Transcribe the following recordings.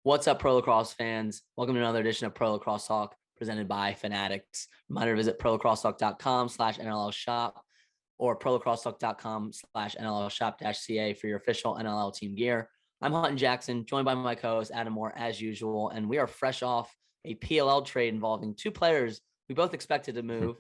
What's up, Pro Lacrosse fans? Welcome to another edition of Pro Lacrosse Talk presented by Fanatics. Reminder to visit prolacrossetalk.com/NLL shop or prolacrossetalk.com/NLL shop-CA for your official NLL team gear. I'm Hutton Jackson, joined by my co-host Adam Moore as usual, and we are fresh off a PLL trade involving two players we both expected to move.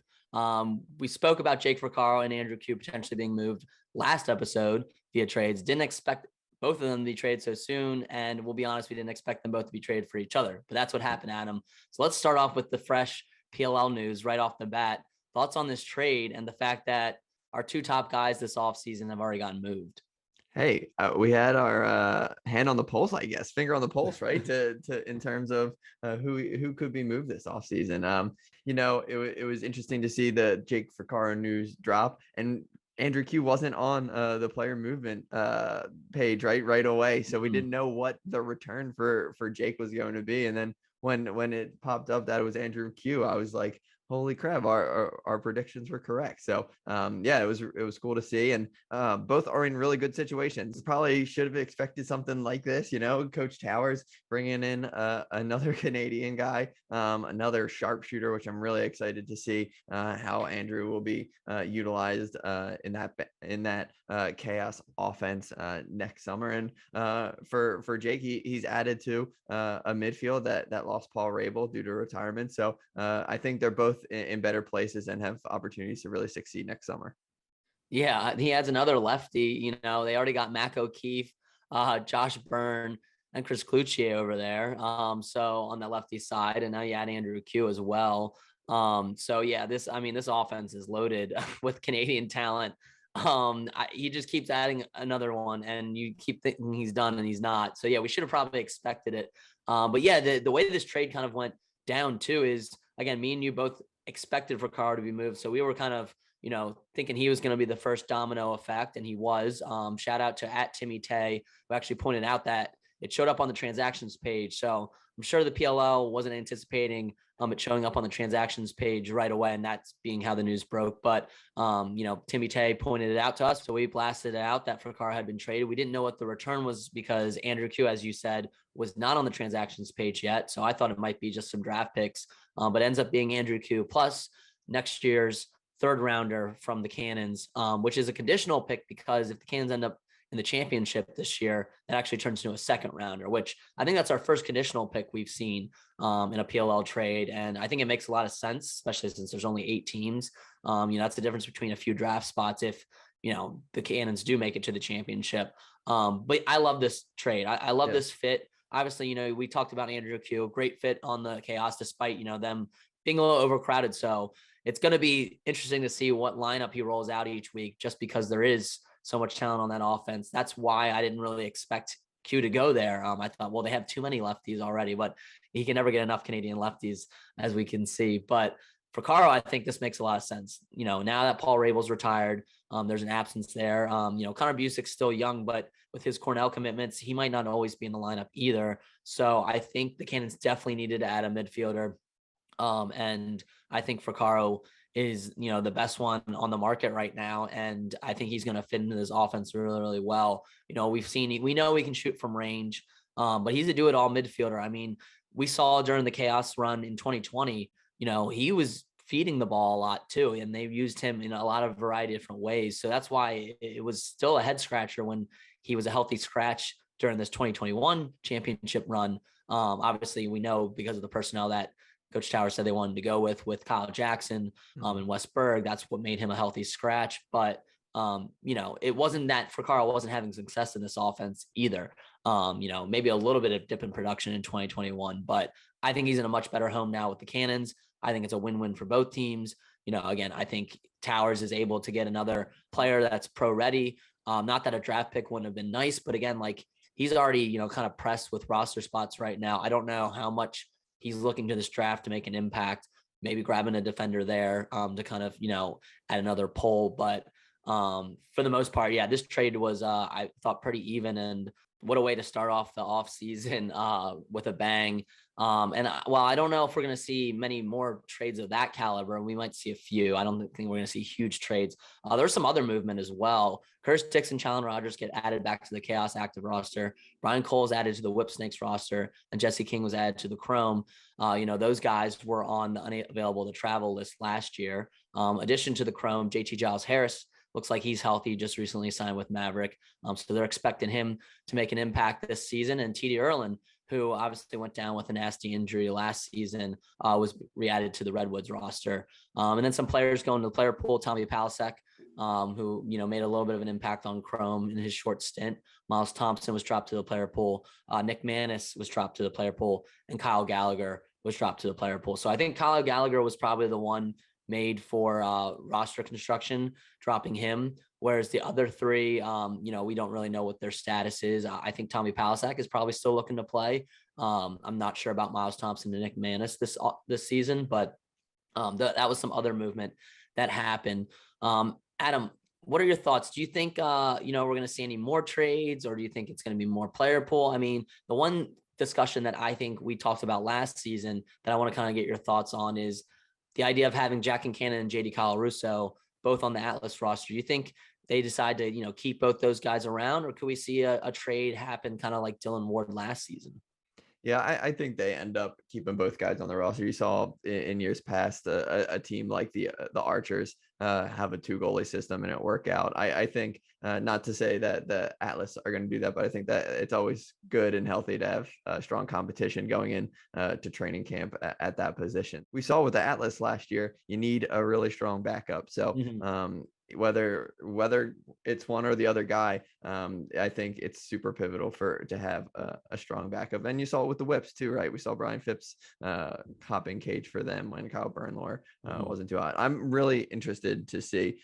We spoke about Jake Froccaro and Andrew Kew potentially being moved last episode via trades. Didn't expect both of them to be traded so soon. And we'll be honest, we didn't expect them both to be traded for each other. But that's what happened, Adam. So let's start off with the fresh PLL news right off the bat. Thoughts on this trade and the fact that our two top guys this offseason have already gotten moved? Hey, we had our hand on the pulse, I guess, finger on the pulse, right? to in terms of who could be moved this offseason. It was interesting to see the Jake Froccaro news drop, and Andrew Kew wasn't on the player movement page right away, so we didn't know what the return for Jake was going to be. And then when it popped up that it was Andrew Kew, I was like, holy crap, our predictions were correct. So it was cool to see, and both are in really good situations. Probably should have expected something like this, Coach Towers bringing in another Canadian guy, another sharpshooter, which I'm really excited to see how Andrew will be utilized in that chaos offense next summer. And for Jake, he's added to a midfield that lost Paul Rabil due to retirement. So I think they're both in better places and have opportunities to really succeed next summer. Yeah, he adds another lefty. They already got Mac O'Keefe, Josh Byrne, and Chris Cloutier over there. So on the lefty side, and now you add Andrew Kew as well. This offense is loaded with Canadian talent. He just keeps adding another one, and you keep thinking he's done, and he's not. So yeah, we should have probably expected it. The way this trade kind of went down too is, again, me and you both expected Froccaro to be moved. So we were kind of, thinking he was going to be the first domino effect, and he was. Shout out to @TimmyTay, who actually pointed out that it showed up on the transactions page. So I'm sure the PLL wasn't anticipating it showing up on the transactions page right away, and that's being how the news broke. But, Timmy Tay pointed it out to us, so we blasted it out that Froccaro had been traded. We didn't know what the return was because Andrew Kew, as you said, was not on the transactions page yet. So I thought it might be just some draft picks, but ends up being Andrew Kew plus next year's third rounder from the Cannons, which is a conditional pick because if the Cannons end up in the championship this year, that actually turns into a second rounder, which I think that's our first conditional pick we've seen in a PLL trade. And I think it makes a lot of sense, especially since there's only 8 teams. That's the difference between a few draft spots if, the Cannons do make it to the championship. But I love this trade. I love this fit. Obviously, we talked about Andrew Kew, great fit on the Chaos, despite, them being a little overcrowded. So it's going to be interesting to see what lineup he rolls out each week, just because there is so much talent on that offense. That's why I didn't really expect Q to go there. I thought, well, they have too many lefties already, but he can never get enough Canadian lefties, as we can see. But for Caro, I think this makes a lot of sense. Now that Paul Rabil's retired, there's an absence there. Connor Busick's still young, but with his Cornell commitments, he might not always be in the lineup either. So I think the Cannons definitely needed to add a midfielder. And I think Froccaro is, the best one on the market right now. And I think he's going to fit into this offense really, really well. We know he can shoot from range, but he's a do-it-all midfielder. I mean, we saw during the Chaos run in 2020, he was feeding the ball a lot too, and they've used him in a lot of variety of different ways. So that's why it was still a head scratcher when he was a healthy scratch during this 2021 championship run. Obviously, we know because of the personnel that Coach Towers said they wanted to go with Kyle Jackson and Westberg. That's what made him a healthy scratch. But, it wasn't that Froccaro wasn't having success in this offense either. Maybe a little bit of dip in production in 2021, but I think he's in a much better home now with the Cannons. I think it's a win-win for both teams. Again, I think Towers is able to get another player that's pro ready. Not that a draft pick wouldn't have been nice, but again, like he's already, kind of pressed with roster spots right now. I don't know how much he's looking to this draft to make an impact, maybe grabbing a defender there to kind of, add another pull. But for the most part, yeah, this trade was, I thought, pretty even. And what a way to start off the offseason with a bang. While I don't know if we're going to see many more trades of that caliber, we might see a few. I don't think we're going to see huge trades. There's some other movement as well. Curtis Dixon, Challen Rogers get added back to the Chaos Active roster. Brian Cole is added to the Whip Snakes roster, and Jesse King was added to the Chrome. Those guys were on the unavailable to travel list last year. Addition to the Chrome, JT Giles Harris looks like he's healthy, just recently signed with Maverick. So they're expecting him to make an impact this season. And TD Erlin, who obviously went down with a nasty injury last season, was re-added to the Redwoods roster. And then some players going to the player pool, Tommy Palasek, who, made a little bit of an impact on Chrome in his short stint. Miles Thompson was dropped to the player pool. Nick Manis was dropped to the player pool, and Kyle Gallagher was dropped to the player pool. So I think Kyle Gallagher was probably the one made for roster construction, dropping him. Whereas the other three, we don't really know what their status is. I think Tommy Palasek is probably still looking to play. I'm not sure about Miles Thompson and Nick Manis this season, but that was some other movement that happened. Adam, what are your thoughts? Do you think, we're going to see any more trades, or do you think it's going to be more player pool? I mean, the one discussion that I think we talked about last season that I want to kind of get your thoughts on is the idea of having Jack Kincannon and JD Colarusso both on the Atlas roster. Do you think they decide to, keep both those guys around, or could we see a trade happen kind of like Dylan Ward last season? Yeah, I think they end up keeping both guys on the roster. You saw in years past a team like the Archers have a 2-goalie system and it work out. I think not to say that the Atlas are going to do that, but I think that it's always good and healthy to have strong competition going in to training camp at that position. We saw with the Atlas last year, you need a really strong backup. So whether it's one or the other guy, I think it's super pivotal to have a strong backup. And you saw it with the Whips too, right? We saw Brian Phipps hopping cage for them when Kyle Bernlohr wasn't too hot. I'm really interested to see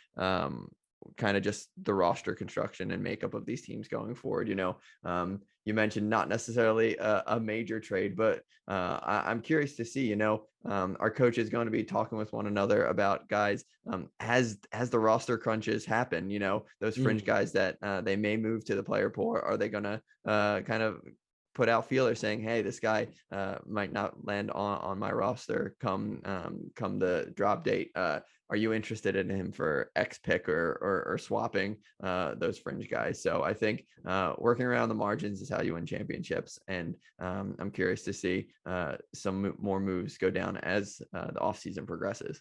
kind of just the roster construction and makeup of these teams going forward. You mentioned not necessarily a major trade, but I'm curious to see, our coach is going to be talking with one another about guys as the roster crunches happen, those fringe guys that they may move to the player pool. Are they going to kind of put out feelers saying, hey, this guy might not land on my roster come the drop date. Are you interested in him for X pick or swapping those fringe guys? So I think working around the margins is how you win championships. And I'm curious to see some more moves go down as the offseason progresses.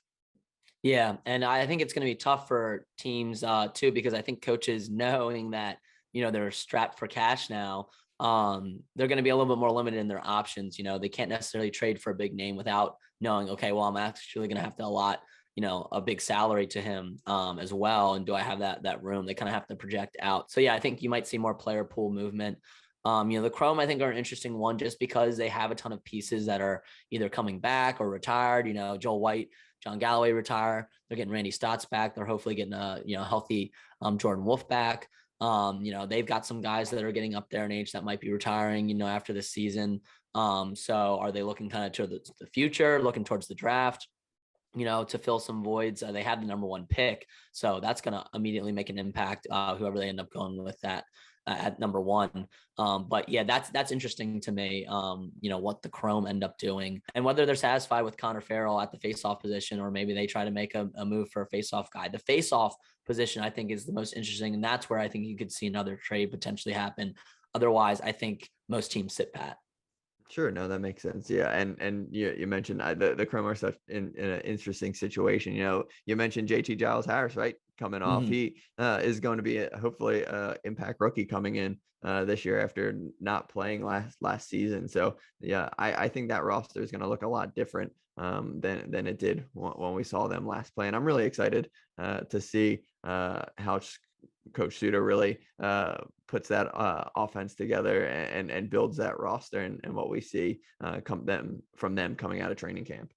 Yeah. And I think it's going to be tough for teams too, because I think coaches knowing that, they're strapped for cash now, they're going to be a little bit more limited in their options. They can't necessarily trade for a big name without knowing, okay, well, I'm actually going to have to allot, a big salary to him as well. And do I have that room? They kind of have to project out. So yeah, I think you might see more player pool movement. The Chrome, I think, are an interesting one just because they have a ton of pieces that are either coming back or retired. Joel White, John Galloway retire. They're getting Randy Stotts back. They're hopefully getting a healthy Jordan Wolf back. They've got some guys that are getting up there in age that might be retiring, after this season. So are they looking kind of to the future, looking towards the draft, to fill some voids? They have the number 1 pick. So that's going to immediately make an impact, whoever they end up going with that at number 1. But yeah, that's interesting to me, what the Chrome end up doing and whether they're satisfied with Connor Farrell at the faceoff position, or maybe they try to make a move for a faceoff guy. The faceoff position, I think, is the most interesting. And that's where I think you could see another trade potentially happen. Otherwise, I think most teams sit pat. Sure. No, that makes sense. Yeah. And you mentioned the Chrome are such in an interesting situation. You mentioned JT Giles Harris, right? Coming off. He is going to be hopefully impact rookie coming in this year after not playing last season. So yeah, I think that roster is going to look a lot different than it did when we saw them last play. And I'm really excited to see how Coach Suter really puts that offense together and builds that roster and what we see from them coming out of training camp.